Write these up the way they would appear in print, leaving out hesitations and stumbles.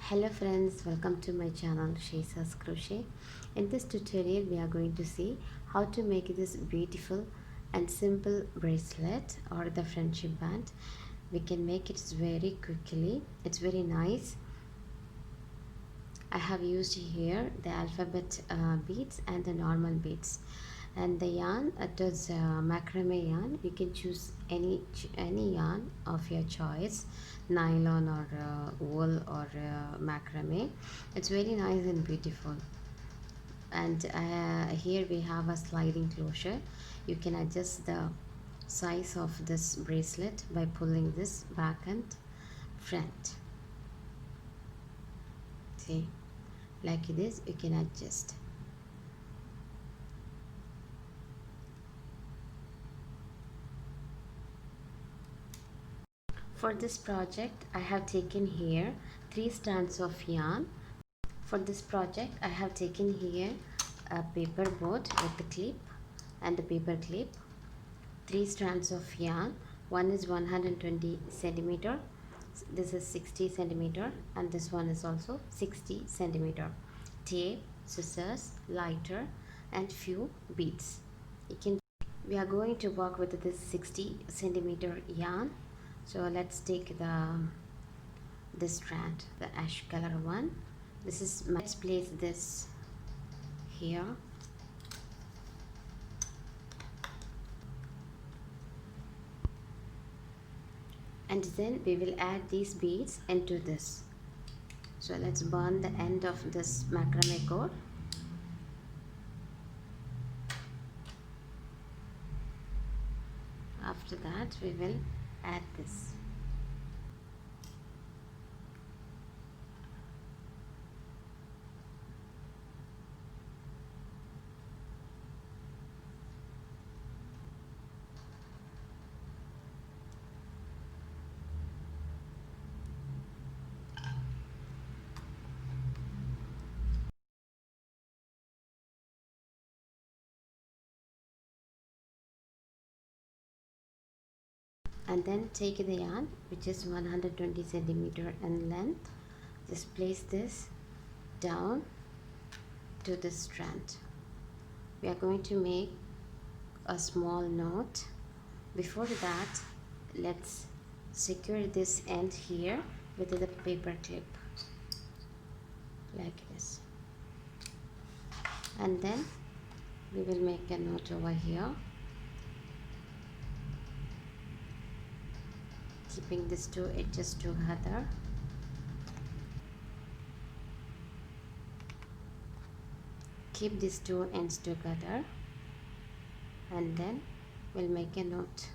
Hello friends, welcome to my channel Shaisa's Crochet. In this tutorial we are going to see how to make this beautiful and simple bracelet or the friendship band. We can make it very quickly. It's very nice. I have used here the alphabet beads and the normal beads, and the yarn, it is macrame yarn. You can choose any yarn of your choice, nylon or wool or macrame. It's very nice and beautiful. And here we have a sliding closure. You can adjust the size of this bracelet by pulling this back and front. See, like this you can adjust. For this project I have taken here 3 strands of yarn. For this project I have taken here a paper board with the clip and the paper clip, 3 strands of yarn. One is 120 centimeter, this is 60 centimeter, and this one is also 60 centimeter. Tape, scissors, lighter, and few beads. We are going to work with this 60 centimeter yarn. So let's take this strand, the ash color one. Let's place this here. And then we will add these beads into this. So let's burn the end of this macrame cord. After that we will add this. And then take the yarn, which is 120 centimeter in length. Just place this down to this strand. We are going to make a small knot. Before that, let's secure this end here with the paper clip, like this. And then we will make a knot over here, keeping these two edges together. Keep these two ends together, and then we'll make a knot.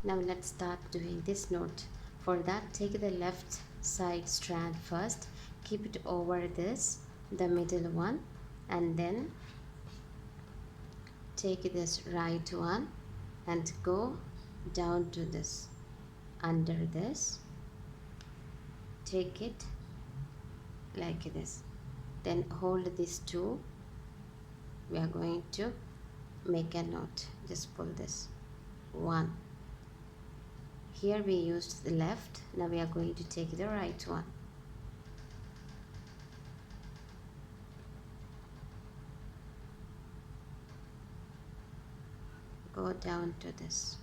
Now let's start doing this knot. For that, take the left side strand first, keep it over this, the middle one, and then take this right one and go down to this, under this, take it like this, then hold these two. We are going to make a knot. Just pull this one. Here we used the left, now we are going to take the right one. Go down to this.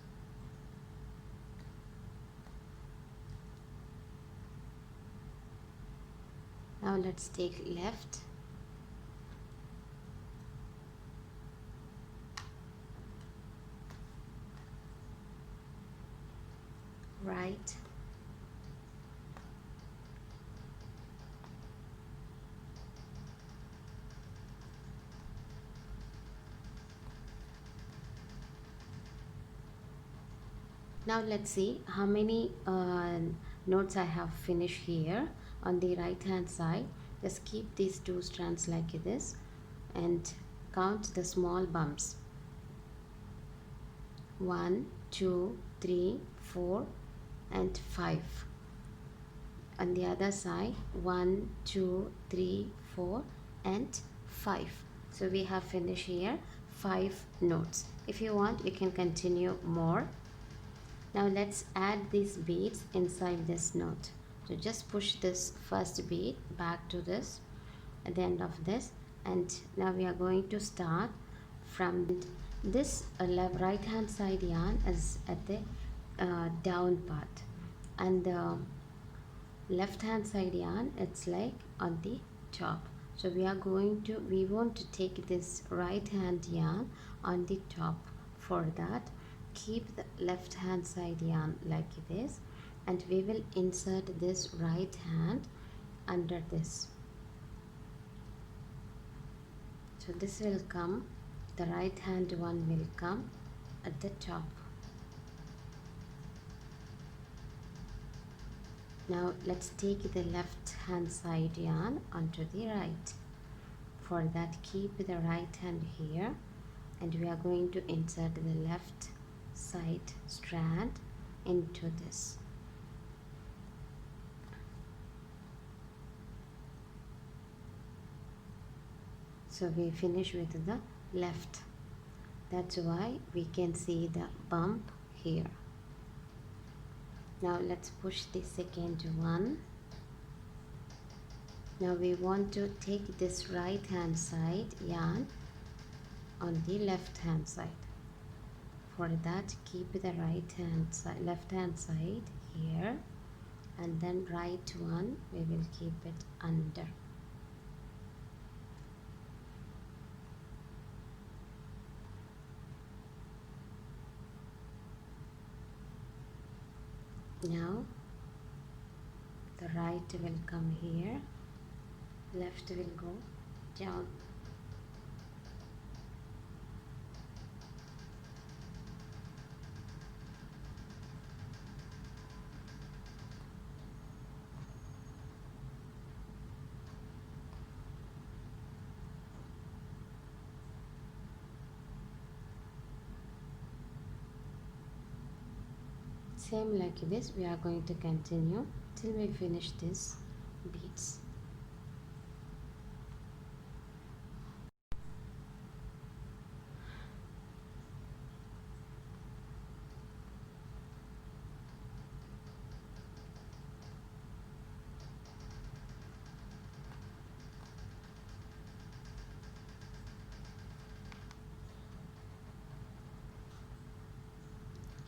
Now let's take left, right, now let's see how many knots I have finished here. On the right hand side, just keep these two strands like this and count the small bumps. 1, 2, 3, 4 and 5. On the other side, 1, 2, 3, 4 and 5. So we have finished here 5 knots. If you want, you can continue more. Now let's add these beads inside this knot. So just push this first bead back to this at the end of this, and now we are going to start from this left right hand side yarn is at the down part, and the left hand side yarn it's like on the top. So we want to take this right hand yarn on the top. For that, keep the left hand side yarn like this, and we will insert this right hand under this. So this will come, the right hand one will come at the top. Now let's take the left hand side yarn onto the right. For that, keep the right hand here, and we are going to insert the left side strand into this. So we finish with the left. That's why we can see the bump here. Now let's push the second one. Now we want to take this right hand side yarn on the left hand side. For that, keep the right hand side, left hand side here, and then right one we will keep it under. Now the right will come here, left will go down. Same like this we are going to continue till we finish this beads.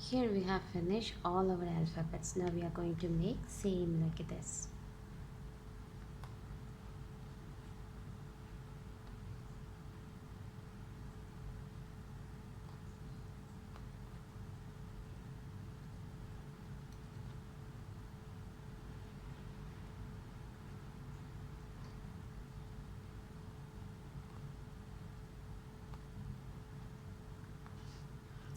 Here we have finished all our alphabets. Now we are going to make same like this.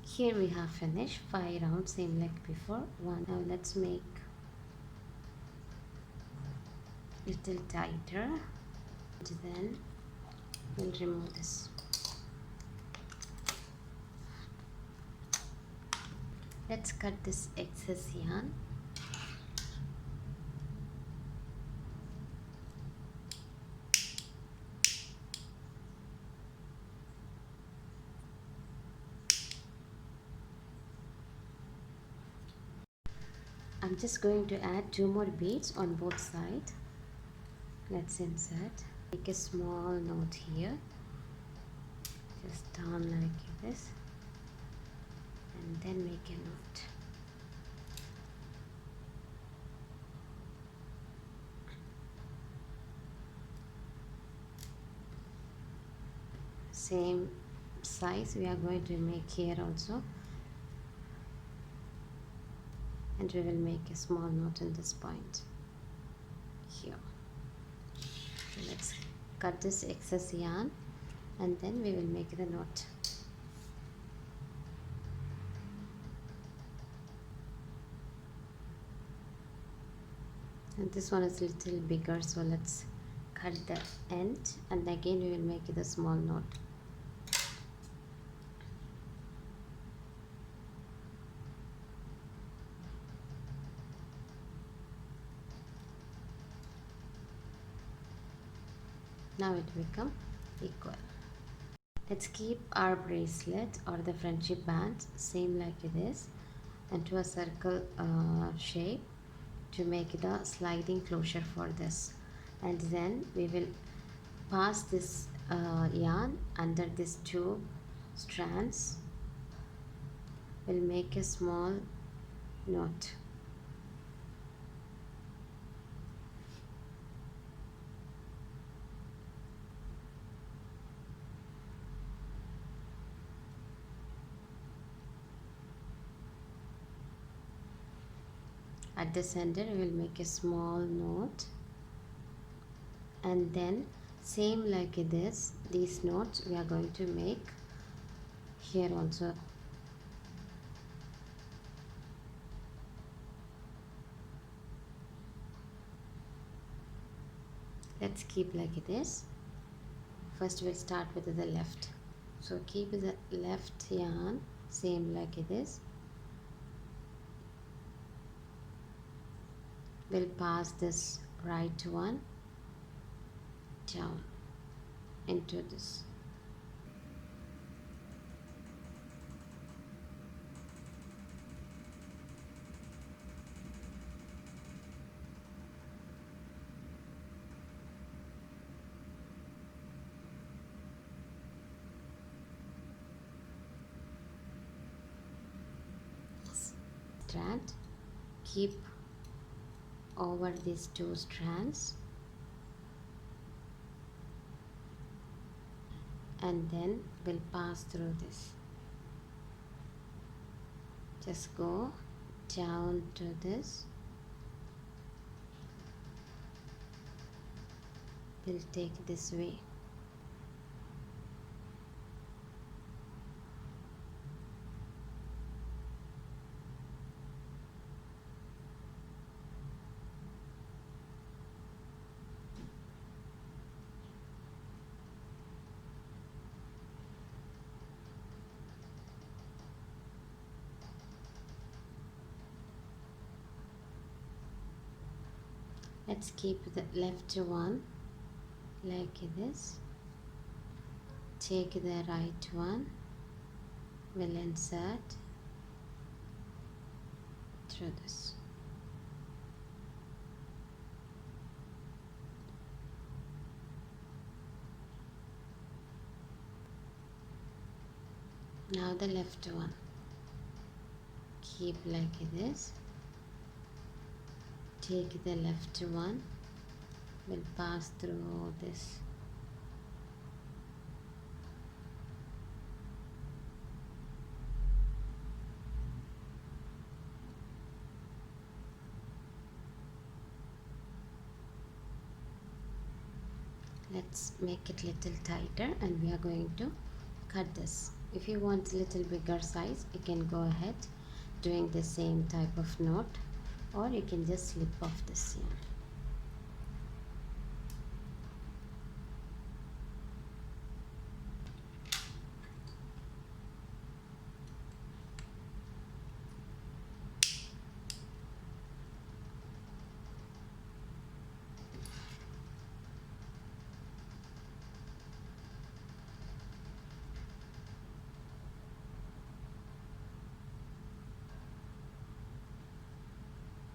Here we have finished 5 rounds, same like before. One. Now let's make little tighter, and then we'll remove this. Let's cut this excess yarn. I'm just going to add 2 more beads on both sides. Let's insert. Make a small knot here. Just turn like this, and then make a knot. Same size we are going to make here also, and we will make a small knot in this point here. So let's cut this excess yarn, and then we will make the knot. And this one is a little bigger, so let's cut the end, and again we will make the small knot. Now it become equal. Let's keep our bracelet or the friendship band same like this into a circle shape, to make the sliding closure for this. And then we will pass this yarn under these two strands. We'll make a small knot. At the center we will make a small knot, and then same like this, these knots we are going to make here also. Let's keep like this. First we'll start with the left, so keep the left yarn same like this. We'll pass this right one down into this. Strand, keep over these two strands, and then we'll pass through this. Just go down to this. We'll take this way. Let's keep the left one like this. Take the right one. We'll insert through this. Now the left one. Keep like this. Take the left one. We'll pass through this. Let's make it little tighter, and we are going to cut this. If you want a little bigger size, you can go ahead doing the same type of knot, or you can just slip off this yarn.